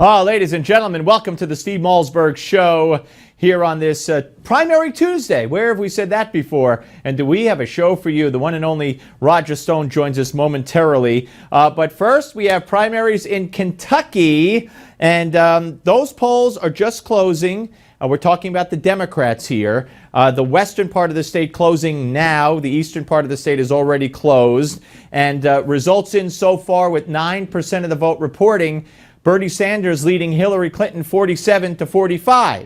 Oh, ladies and gentlemen, welcome to the Steve Malzberg Show here on this Primary Tuesday. Where have we said that before? And do we have a show for you? The one and only Roger Stone joins us momentarily. But first, we have primaries in Kentucky, and those polls are just closing. We're talking about the Democrats here. The western part of the state closing now. The eastern part of the state is already closed. And results in so far with 9% of the vote reporting. Bernie Sanders leading Hillary Clinton 47-45.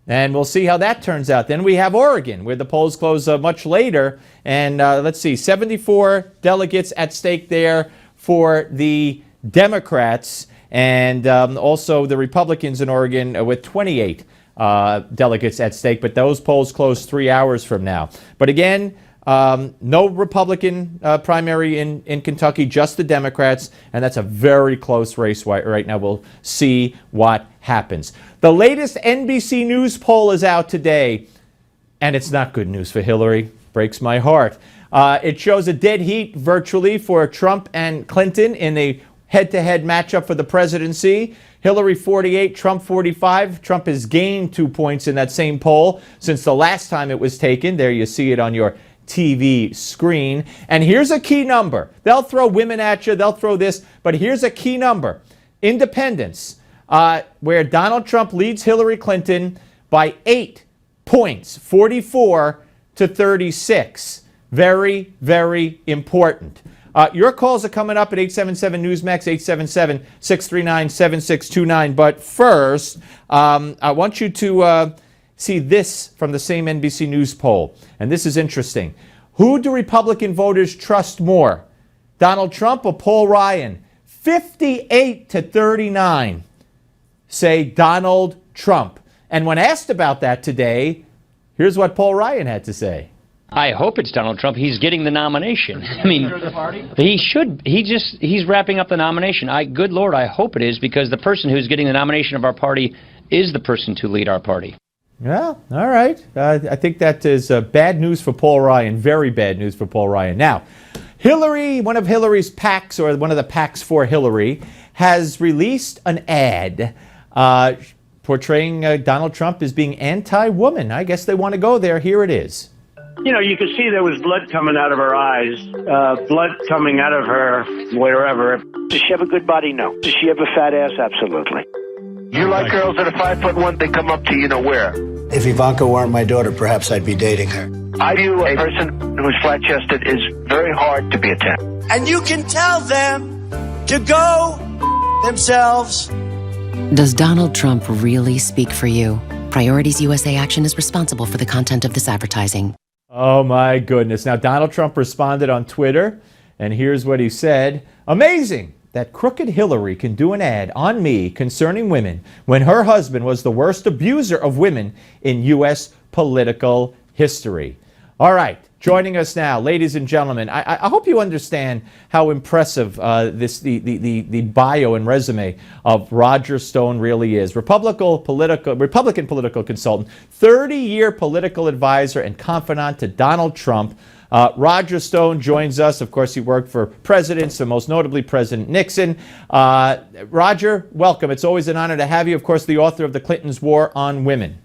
And we'll see how that turns out. Then we have Oregon, where the polls close much later. And let's see, 74 delegates at stake there for the Democrats. And also the Republicans in Oregon with 28 delegates at stake. But those polls close 3 hours from now. But again, no Republican primary in Kentucky, just the Democrats, and that's a very close race right now. We'll see what happens. The latest NBC News poll is out today, and it's not good news for Hillary. Breaks my heart. It shows a dead heat virtually for Trump and Clinton in a head-to-head matchup for the presidency. Hillary 48, Trump 45. Trump has gained 2 points in that same poll since the last time it was taken. There you see it on your TV screen. And here's a key number. They'll throw women at you, they'll throw this, but here's a key number. Independents, where Donald Trump leads Hillary Clinton by 8 points, 44-36. Very, very important. Your calls are coming up at 877-NEWSMAX, 877-639-7629. But first, I want you to see this from the same NBC News poll. And this is interesting. Who do Republican voters trust more? Donald Trump or Paul Ryan? 58-39 say Donald Trump. And when asked about that today, here's what Paul Ryan had to say. I hope it's Donald Trump. He's getting the nomination. I mean, he should. He's wrapping up the nomination. Good Lord, I hope it is, because the person who's getting the nomination of our party is the person to lead our party. Well, all right. I think that is bad news for Paul Ryan. Very bad news for Paul Ryan. Now, Hillary, one of Hillary's PACs, or one of the PACs for Hillary, has released an ad portraying Donald Trump as being anti-woman. I guess they want to go there. Here it is. You know, you could see there was blood coming out of her eyes, blood coming out of her wherever. Does she have a good body? No. Does she have a fat ass? Absolutely. You like girls that are 5'1", they come up to you know where. If Ivanka weren't my daughter, perhaps I'd be dating her. I view a person who's flat-chested is very hard to be a 10. And you can tell them to go themselves. Does Donald Trump really speak for you? Priorities USA Action is responsible for the content of this advertising. Oh, my goodness. Now, Donald Trump responded on Twitter, and here's what he said. Amazing that crooked Hillary can do an ad on me concerning women when her husband was the worst abuser of women in U.S. political history. All right, joining us now, ladies and gentlemen, I hope you understand how impressive the bio and resume of Roger Stone really is. Republican political consultant, 30-year political advisor and confidant to Donald Trump. Roger Stone joins us. Of course, he worked for presidents, so most notably President Nixon. Roger, welcome. It's always an honor to have you. Of course, the author of The Clintons' War on Women.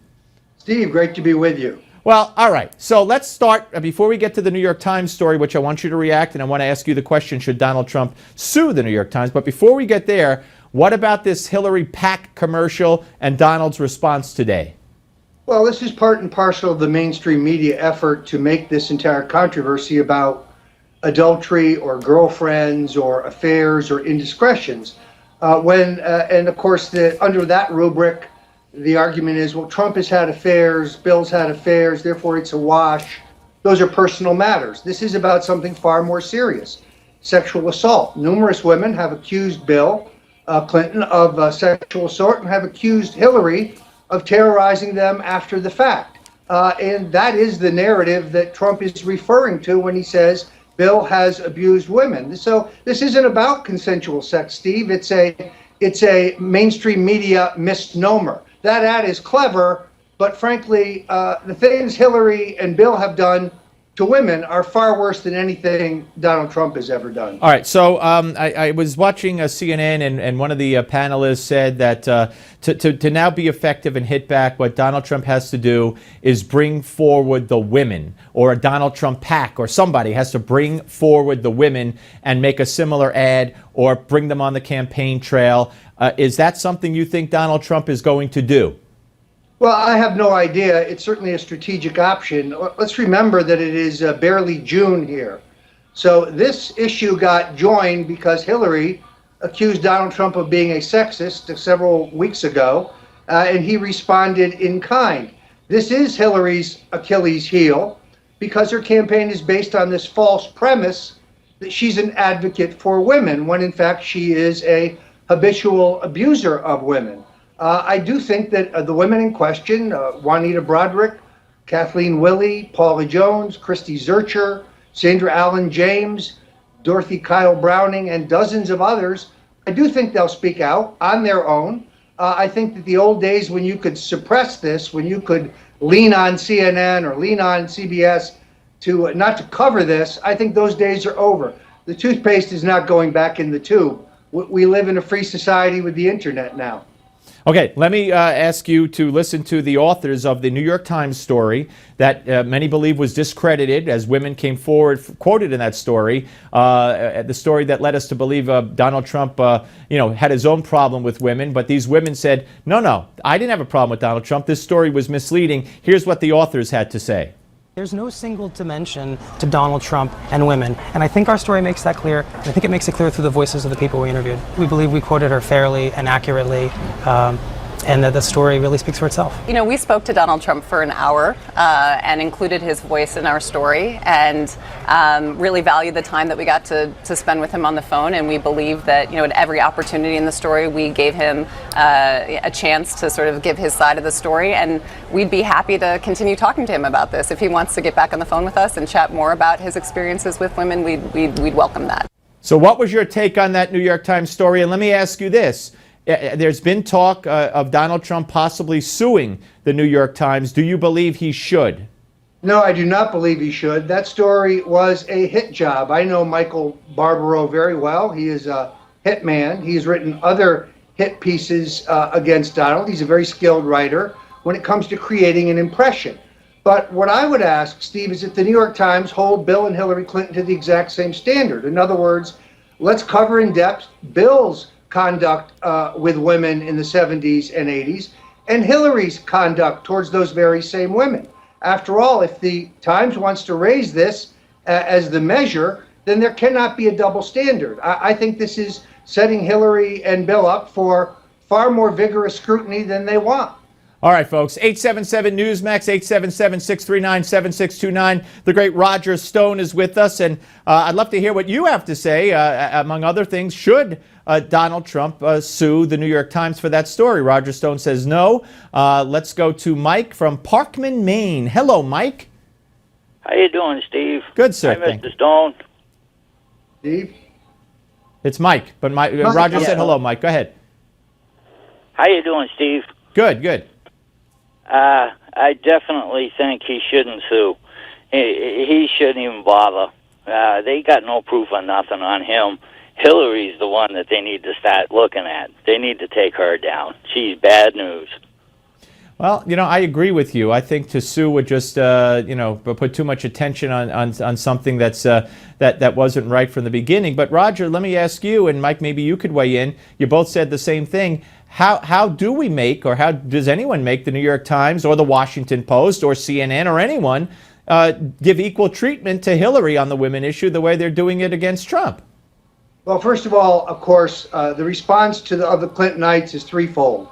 Steve, great to be with you. Well, all right. So let's start, before we get to the New York Times story, which I want you to react, and I want to ask you the question, should Donald Trump sue the New York Times? But before we get there, what about this Hillary PAC commercial and Donald's response today? Well, this is part and parcel of the mainstream media effort to make this entire controversy about adultery or girlfriends or affairs or indiscretions. And of course, under that rubric, the argument is, well, Trump has had affairs, Bill's had affairs, therefore it's a wash. Those are personal matters. This is about something far more serious, sexual assault. Numerous women have accused Bill Clinton of sexual assault and have accused Hillary of terrorizing them after the fact. And that is the narrative that Trump is referring to when he says Bill has abused women. So this isn't about consensual sex, Steve. It's a mainstream media misnomer. That ad is clever, but frankly, the things Hillary and Bill have done to women are far worse than anything Donald Trump has ever done. All right, so I was watching CNN, and one of the panelists said that to now be effective and hit back, what Donald Trump has to do is bring forward the women, or a Donald Trump PAC, or somebody has to bring forward the women and make a similar ad or bring them on the campaign trail. Is that something you think Donald Trump is going to do? Well, I have no idea. It's certainly a strategic option. Let's remember that it is barely June here. So this issue got joined because Hillary accused Donald Trump of being a sexist several weeks ago, and he responded in kind. This is Hillary's Achilles heel because her campaign is based on this false premise that she's an advocate for women, when in fact she is a habitual abuser of women. I do think that the women in question, Juanita Broderick, Kathleen Willey, Paula Jones, Christy Zurcher, Sandra Allen James, Dorothy Kyle Browning, and dozens of others, I do think they'll speak out on their own. I think that the old days when you could suppress this, when you could lean on CNN or lean on CBS to not to cover this, I think those days are over. The toothpaste is not going back in the tube. We live in a free society with the internet now. Okay, let me ask you to listen to the authors of the New York Times story that many believe was discredited as women came forward, quoted in that story, the story that led us to believe Donald Trump, had his own problem with women. But these women said, no, I didn't have a problem with Donald Trump. This story was misleading. Here's what the authors had to say. There's no single dimension to Donald Trump and women, and I think our story makes that clear, and I think it makes it clear through the voices of the people we interviewed. We believe we quoted her fairly and accurately, and that the story really speaks for itself. You know, we spoke to Donald Trump for an hour and included his voice in our story, and really valued the time that we got to spend with him on the phone. And we believe that, at every opportunity in the story, we gave him a chance to sort of give his side of the story. And we'd be happy to continue talking to him about this. If he wants to get back on the phone with us and chat more about his experiences with women, we'd welcome that. So what was your take on that New York Times story? And let me ask you this. There's been talk of Donald Trump possibly suing the New York Times. Do you believe he should? No, I do not believe he should. That story was a hit job. I know Michael Barbaro very well. He is a hit man. He's written other hit pieces against Donald. He's a very skilled writer when it comes to creating an impression. But what I would ask, Steve, is if the New York Times hold Bill and Hillary Clinton to the exact same standard. In other words, let's cover in depth Bill's conduct with women in the 70s and 80s, and Hillary's conduct towards those very same women. After all, if the Times wants to raise this as the measure, then there cannot be a double standard. I think this is setting Hillary and Bill up for far more vigorous scrutiny than they want. All right, folks, 877 Newsmax, 877-639-7629. The great Roger Stone is with us, and I'd love to hear what you have to say. Among other things, should Donald Trump sue the New York Times for that story? Roger Stone says no. Let's go to Mike from Parkman, Maine. Hello, Mike. How you doing, Steve? Good, sir. Hi, Mr. Stone. Steve? It's Mike, but Roger said hello, Mike. Go ahead. How you doing, Steve? Good. I definitely think he shouldn't sue. He shouldn't even bother. They got no proof of nothing on him. Hillary's the one that they need to start looking at. They need to take her down. She's bad news. Well, I agree with you. I think to sue would just, put too much attention on something that wasn't right from the beginning. But Roger, let me ask you, and Mike, maybe you could weigh in. You both said the same thing. How do we make, or how does anyone make the New York Times or the Washington Post or CNN or anyone give equal treatment to Hillary on the women issue the way they're doing it against Trump? Well, first of all, of course, the response to the Clintonites is threefold.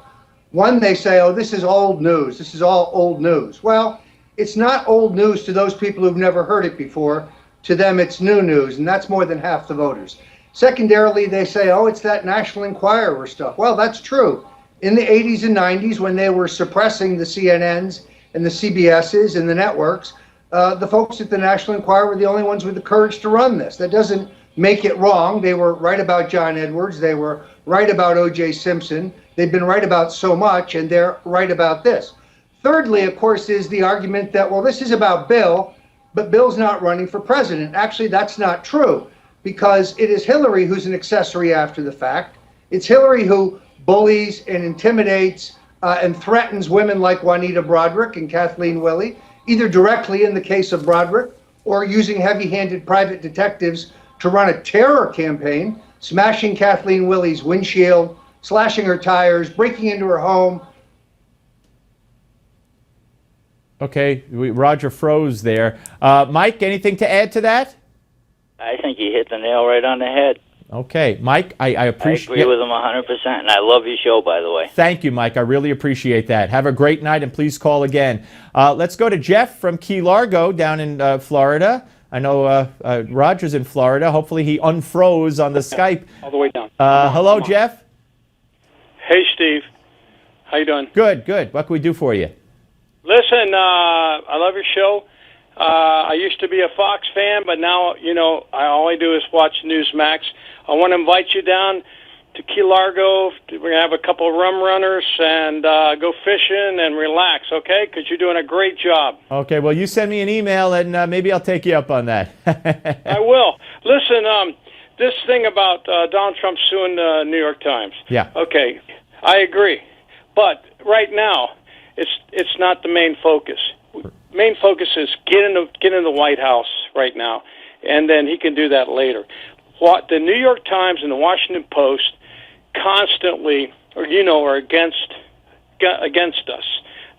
One, they say, oh, this is old news. This is all old news. Well, it's not old news to those people who've never heard it before. To them, it's new news, and that's more than half the voters. Secondarily, they say, oh, it's that National Enquirer stuff. Well, that's true. In the 80s and 90s, when they were suppressing the CNNs and the CBSs and the networks, the folks at the National Enquirer were the only ones with the courage to run this. That doesn't make it wrong. They were right about John Edwards. They were right about O.J. Simpson. They've been right about so much, and they're right about this. Thirdly, of course, is the argument that, well, this is about Bill, but Bill's not running for president. Actually, that's not true, because it is Hillary who's an accessory after the fact. It's Hillary who bullies and intimidates and threatens women like Juanita Broaddrick and Kathleen Willey, either directly in the case of Broaddrick or using heavy-handed private detectives to run a terror campaign, smashing Kathleen Willey's windshield, slashing her tires, breaking into her home. Okay, Roger froze there. Mike, anything to add to that? I think you hit the nail right on the head. Okay, Mike, I appreciate. I agree with him 100%, and I love your show, by the way. Thank you, Mike. I really appreciate that. Have a great night, and please call again. Let's go to Jeff from Key Largo down in Florida. I know Roger's in Florida. Hopefully he unfroze on the Skype. All the way down. Hello, Jeff. Hey, Steve. How you doing? Good, good. What can we do for you? Listen, I love your show. I used to be a Fox fan, but now, all I do is watch Newsmax. I want to invite you down to Key Largo. We're going to have a couple of rum runners and go fishing and relax, okay? Because you're doing a great job. Okay, well, you send me an email, and maybe I'll take you up on that. I will. Listen, this thing about Donald Trump suing the New York Times. Yeah. Okay, I agree. But right now, it's not the main focus. Main focus is get in the White House right now, and then he can do that later. What the New York Times and the Washington Post constantly, are against us.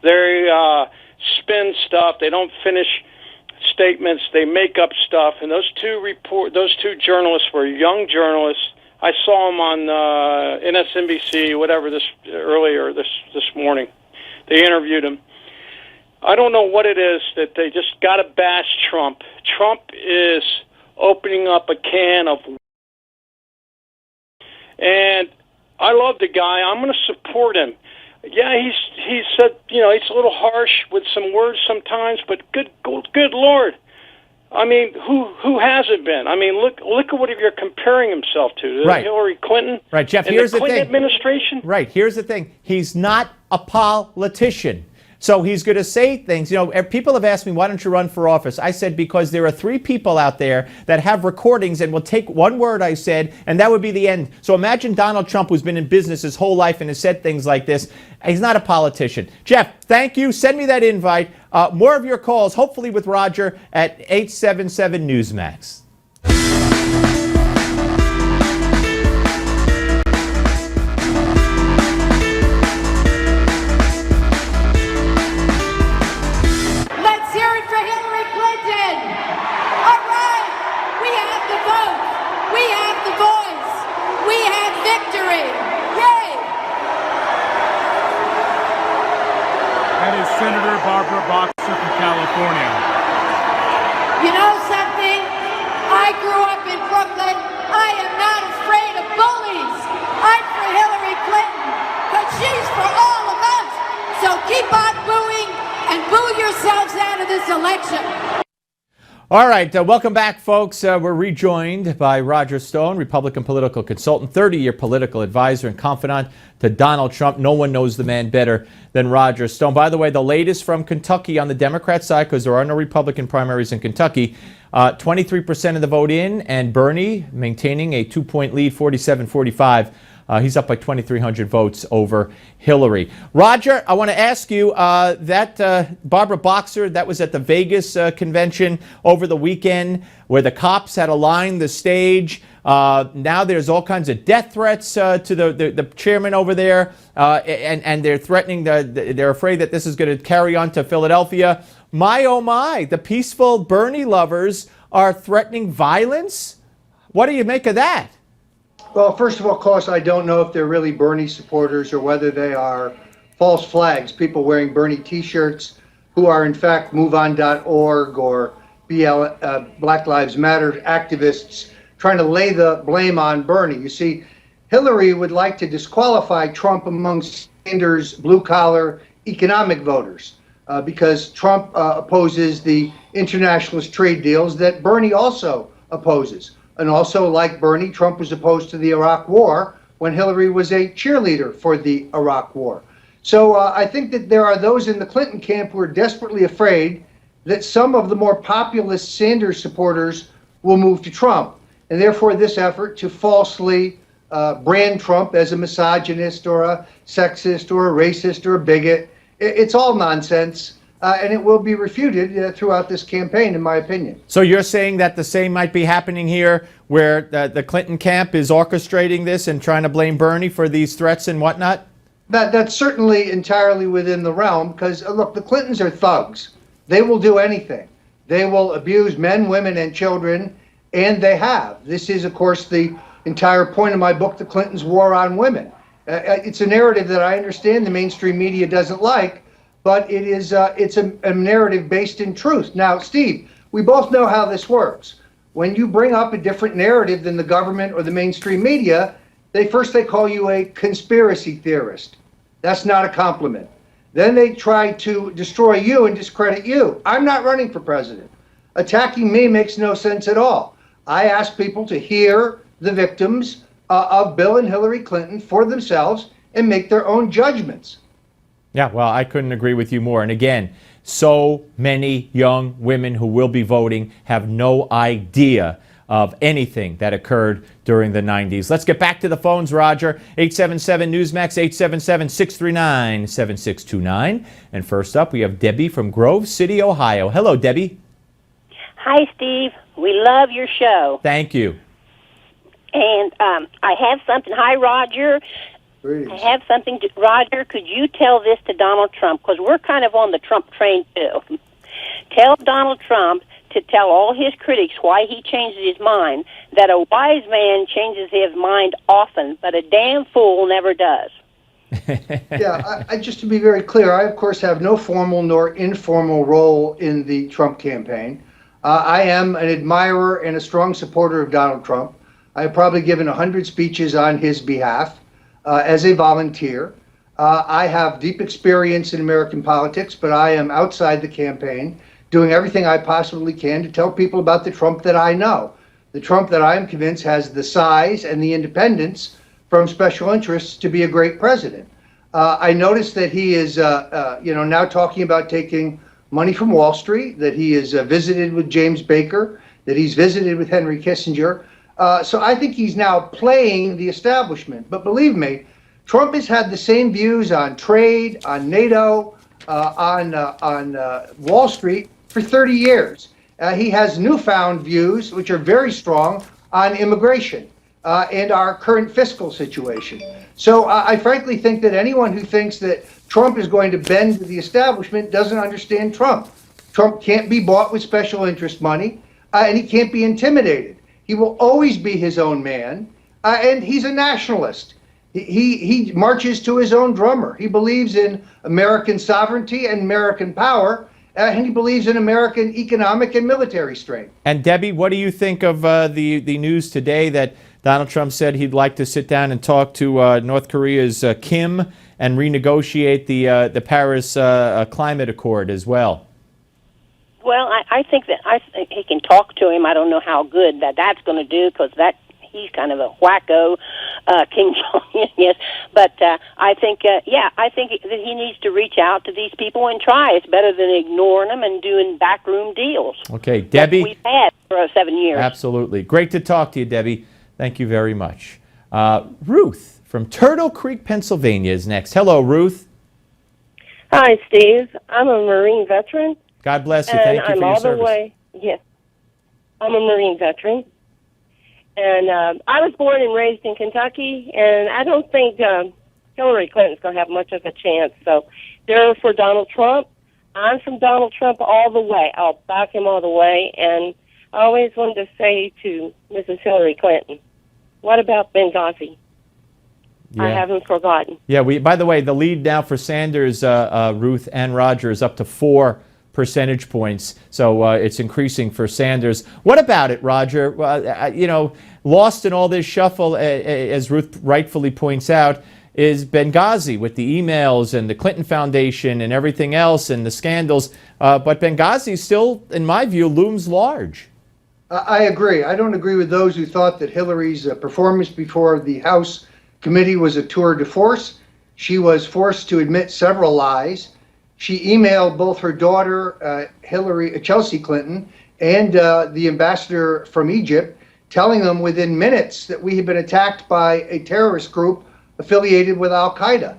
They spin stuff. They don't finish statements. They make up stuff. And those two journalists were young journalists. I saw them on MSNBC, whatever, earlier this morning. They interviewed him. I don't know what it is that they just got to bash Trump. Trump is opening up a can of... And I love the guy. I'm going to support him. Yeah, he's said, he's a little harsh with some words sometimes, but good Lord. I mean, who hasn't been? I mean, look at what you're comparing himself to. Right. Hillary Clinton. Right, Jeff, and here's the Clinton thing. administration. Right, here's the thing. He's not a politician. So he's going to say things. People have asked me, why don't you run for office? I said, because there are 3 people out there that have recordings and will take one word I said, and that would be the end. So imagine Donald Trump, who's been in business his whole life and has said things like this. He's not a politician. Jeff, thank you. Send me that invite. More of your calls, hopefully with Roger, at 877 Newsmax. Senator Barbara Boxer from California. You know something? I grew up in Brooklyn. I am not afraid of bullies. I'm for Hillary Clinton, but she's for all of us. So keep on booing and boo yourselves out of this election. All right, welcome back, folks. We're rejoined by Roger Stone, Republican political consultant, 30-year political advisor and confidant to Donald Trump. No one knows the man better than Roger Stone. By the way, the latest from Kentucky on the Democrat side, because there are no Republican primaries in Kentucky, 23% of the vote in, and Bernie maintaining a 2-point lead, 47-45. He's up by 2,300 votes over Hillary. Roger, I want to ask you, that Barbara Boxer, that was at the Vegas convention over the weekend where the cops had to line the stage. Now there's all kinds of death threats to the chairman over there, and they're threatening, they're afraid that this is going to carry on to Philadelphia. My, oh my, the peaceful Bernie lovers are threatening violence? What do you make of that? Well, first of all, of course, I don't know if they're really Bernie supporters or whether they are false flags, people wearing Bernie T-shirts who are in fact MoveOn.org or Black Lives Matter activists trying to lay the blame on Bernie. You see, Hillary would like to disqualify Trump among Sanders' blue-collar economic voters because Trump opposes the internationalist trade deals that Bernie also opposes. And also, like Bernie, Trump was opposed to the Iraq War when Hillary was a cheerleader for the Iraq War. So I think that there are those in the Clinton camp who are desperately afraid that some of the more populist Sanders supporters will move to Trump. And therefore, this effort to falsely brand Trump as a misogynist or a sexist or a racist or a bigot, it's all nonsense. And it will be refuted throughout this campaign, in my opinion. So you're saying that the same might be happening here, where the Clinton camp is orchestrating this and trying to blame Bernie for these threats and whatnot? That's certainly entirely within the realm, because, look, the Clintons are thugs. They will do anything. They will abuse men, women, and children, and they have. This is, of course, the entire point of my book, The Clintons' War on Women. It's a narrative that I understand the mainstream media doesn't like, but it's a narrative based in truth. Now, Steve, we both know how this works. When you bring up a different narrative than the government or the mainstream media, they call you a conspiracy theorist. That's not a compliment. Then they try to destroy you and discredit you. I'm not running for president. Attacking me makes no sense at all. I ask people to hear the victims of Bill and Hillary Clinton for themselves and make their own judgments. Yeah, well, I couldn't agree with you more. And again, so many young women who will be voting have no idea of anything that occurred during the 90s. Let's get back to the phones, Roger. 877 Newsmax, 877-639-7629. And first up, we have Debbie from Grove City, Ohio. Hello, Debbie. Hi, Steve. We love your show. Thank you. And I have something. Hi, Roger. Greetings. I have something. Roger, could you tell this to Donald Trump? Because we're kind of on the Trump train, too. Tell Donald Trump to tell all his critics why he changed his mind, that a wise man changes his mind often, but a damn fool never does. Yeah, just to be very clear, I, of course, have no formal nor informal role in the Trump campaign. I am an admirer and a strong supporter of Donald Trump. I have probably given 100 speeches on his behalf as a volunteer. I have deep experience in American politics, but I am outside the campaign, doing everything I possibly can to tell people about the Trump that I know. The Trump that I am convinced has the size and the independence from special interests to be a great president. I noticed that he is, now talking about taking money from Wall Street, that he has visited with James Baker, that he's visited with Henry Kissinger. So I think he's now playing the establishment. But believe me, Trump has had the same views on trade, on NATO, on Wall Street for 30 years. He has newfound views, which are very strong, on immigration and our current fiscal situation. So I frankly think that anyone who thinks that Trump is going to bend to the establishment doesn't understand Trump. Trump can't be bought with special interest money, and he can't be intimidated. He will always be his own man, and he's a nationalist. He marches to his own drummer. He believes in American sovereignty and American power, and he believes in American economic and military strength. And Debbie, what do you think of the news today that Donald Trump said he'd like to sit down and talk to North Korea's Kim and renegotiate the Paris Climate Accord as well? Well, I think he can talk to him. I don't know how good that's going to do, because he's kind of a wacko, King Jong-un, yes. But I think that he needs to reach out to these people and try. It's better than ignoring them and doing backroom deals. Okay, Debbie. That we've had for 7 years. Absolutely. Great to talk to you, Debbie. Thank you very much. Ruth from Turtle Creek, Pennsylvania is next. Hello, Ruth. Hi, Steve. I'm a Marine veteran. God bless you. Thank you for your service. Yes, I'm a Marine veteran. And I was born and raised in Kentucky, and I don't think Hillary Clinton's going to have much of a chance. So they're for Donald Trump. I'm from Donald Trump all the way. I'll back him all the way. And I always wanted to say to Mrs. Hillary Clinton, what about Benghazi? Yeah. I haven't forgotten. Yeah, by the way, the lead now for Sanders, Ruth and Roger, is up to 4 percentage points. So it's increasing for Sanders. What about it, Roger? Lost in all this shuffle, as Ruth rightfully points out, is Benghazi with the emails and the Clinton Foundation and everything else and the scandals. But Benghazi still, in my view, looms large. I agree. I don't agree with those who thought that Hillary's performance before the House committee was a tour de force. She was forced to admit several lies. She emailed both her daughter, Chelsea Clinton, and the ambassador from Egypt, telling them within minutes that we had been attacked by a terrorist group affiliated with Al-Qaeda.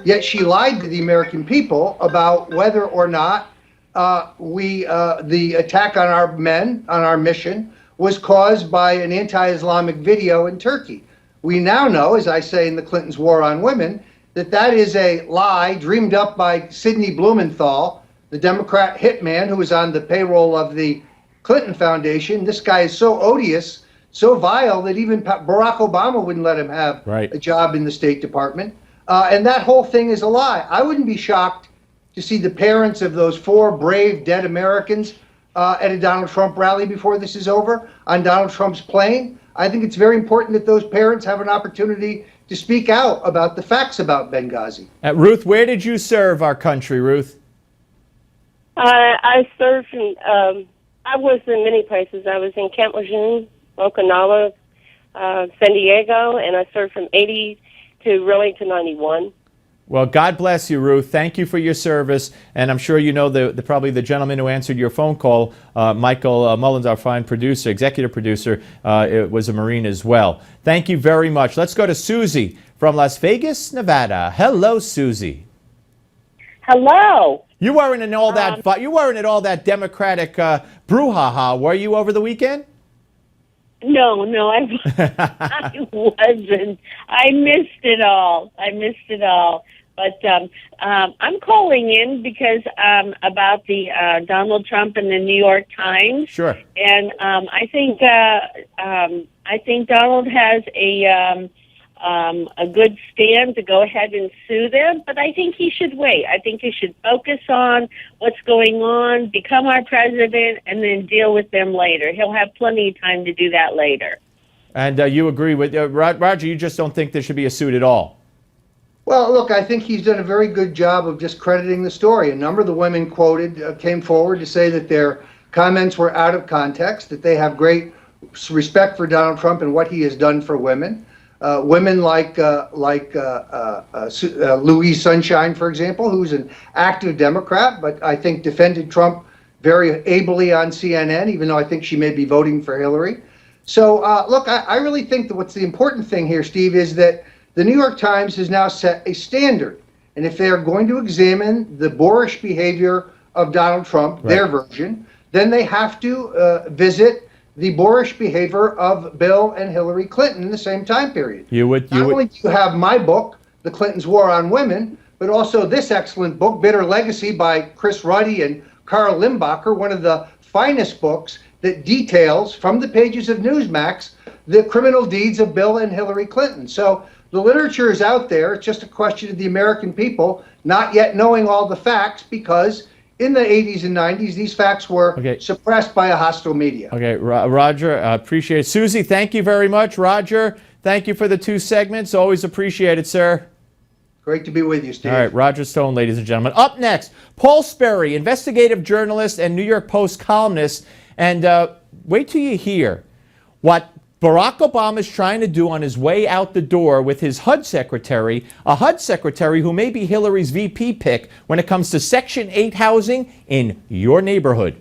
Yet she lied to the American people about whether or not the attack on our men, on our mission, was caused by an anti-Islamic video in Turkey. We now know, as I say in the Clintons' War on Women, that that is a lie dreamed up by Sidney Blumenthal, the Democrat hitman who was on the payroll of the Clinton Foundation. This guy is so odious, so vile, that even Barack Obama wouldn't let him have a job in the State Department. And that whole thing is a lie. I wouldn't be shocked to see the parents of those 4 brave dead Americans at a Donald Trump rally before this is over on Donald Trump's plane. I think it's very important that those parents have an opportunity to speak out about the facts about Benghazi. Ruth, where did you serve our country, Ruth? I served in, I was in many places. I was in Camp Lejeune, Okinawa, San Diego, and I served from 80 to really to 91. Well, God bless you, Ruth. Thank you for your service. And I'm sure you know probably the gentleman who answered your phone call, Michael Mullins, our fine producer, executive producer, was a Marine as well. Thank you very much. Let's go to Susie from Las Vegas, Nevada. Hello, Susie. Hello. You weren't in all that. You weren't in all that Democratic brouhaha, were you, over the weekend? No, I wasn't. I missed it all. But I'm calling in because about the Donald Trump and the New York Times. Sure. And I think Donald has a good stand to go ahead and sue them, but I think he should wait. I think he should focus on what's going on, become our president, and then deal with them later. He'll have plenty of time to do that later. And you agree with Roger? You just don't think there should be a suit at all? Well, look, I think he's done a very good job of discrediting the story. A number of the women quoted came forward to say that their comments were out of context, that they have great respect for Donald Trump and what he has done for women. Women like Louise Sunshine, for example, who's an active Democrat, but I think defended Trump very ably on CNN, even though I think she may be voting for Hillary. So, look, I really think that what's the important thing here, Steve, is that the New York Times has now set a standard. And if they are going to examine the boorish behavior of Donald Trump, their version, then they have to visit the boorish behavior of Bill and Hillary Clinton in the same time period. Not only do you have my book, The Clintons' War on Women, but also this excellent book, Bitter Legacy, by Chris Ruddy and Carl Limbacher, one of the finest books that details from the pages of Newsmax the criminal deeds of Bill and Hillary Clinton. So the literature is out there. It's just a question of the American people not yet knowing all the facts, because in the 80s and 90s, these facts were suppressed by a hostile media. Okay, Roger, I appreciate it. Susie, thank you very much. Roger, thank you for the 2 segments. Always appreciate it, sir. Great to be with you, Steve. All right, Roger Stone, ladies and gentlemen. Up next, Paul Sperry, investigative journalist and New York Post columnist. And wait till you hear what Barack Obama is trying to do on his way out the door with his HUD secretary, a HUD secretary who may be Hillary's VP pick when it comes to Section 8 housing in your neighborhood.